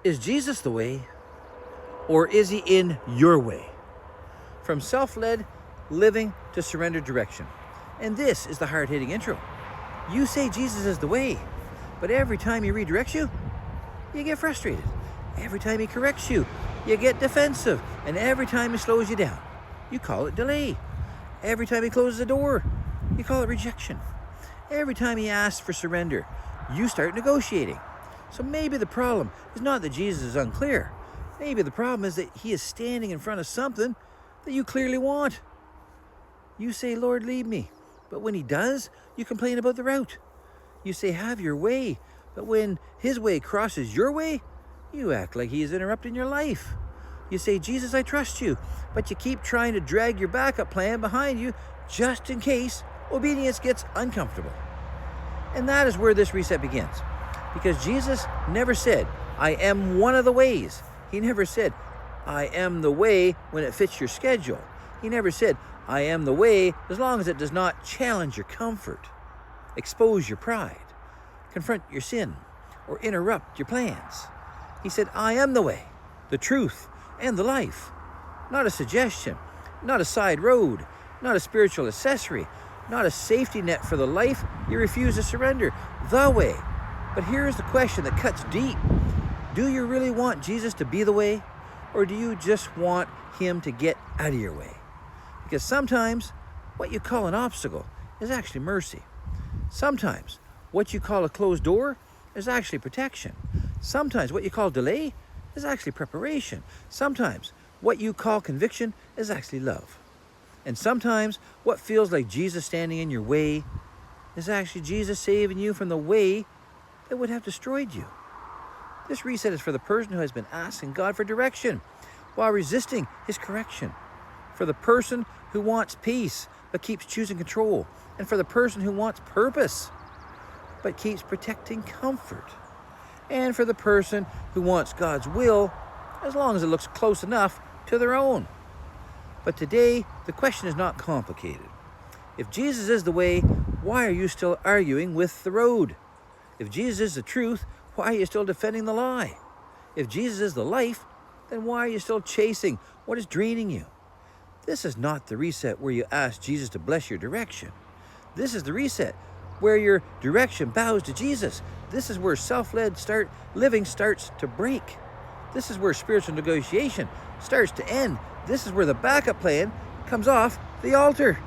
Is Jesus the way, or is he in your way? From self-led living to surrendered direction. And this is the hard-hitting intro. You say Jesus is the way, but every time he redirects you, you get frustrated. Every time he corrects you, you get defensive. And every time he slows you down, you call it delay. Every time he closes a door, you call it rejection. Every time he asks for surrender, you start negotiating. So maybe the problem is not that Jesus is unclear. Maybe the problem is that he is standing in front of something that you clearly want. You say, Lord, lead me. But when he does, you complain about the route. You say, have your way. But when his way crosses your way, you act like he is interrupting your life. You say, Jesus, I trust you. But you keep trying to drag your backup plan behind you just in case obedience gets uncomfortable. And that is where this reset begins. Because Jesus never said, I am one of the ways. He never said, I am the way when it fits your schedule. He never said, I am the way as long as it does not challenge your comfort, expose your pride, confront your sin, or interrupt your plans. He said, I am the way, the truth, and the life. Not a suggestion, not a side road, not a spiritual accessory, not a safety net for the life you refuse to surrender. The way. But here's the question that cuts deep. Do you really want Jesus to be the way? Or do you just want him to get out of your way? Because sometimes what you call an obstacle is actually mercy. Sometimes what you call a closed door is actually protection. Sometimes what you call delay is actually preparation. Sometimes what you call conviction is actually love. And sometimes what feels like Jesus standing in your way is actually Jesus saving you from the way that would have destroyed you. This reset is for the person who has been asking God for direction while resisting his correction. For the person who wants peace but keeps choosing control. And for the person who wants purpose but keeps protecting comfort. And for the person who wants God's will as long as it looks close enough to their own. But today, the question is not complicated. If Jesus is the way, why are you still arguing with the road? If Jesus is the truth, why are you still defending the lie? If Jesus is the life, then why are you still chasing what is draining you? This is not the reset where you ask Jesus to bless your direction. This is the reset where your direction bows to Jesus. This is where self-led living starts to break. This is where spiritual negotiation starts to end. This is where the backup plan comes off the altar.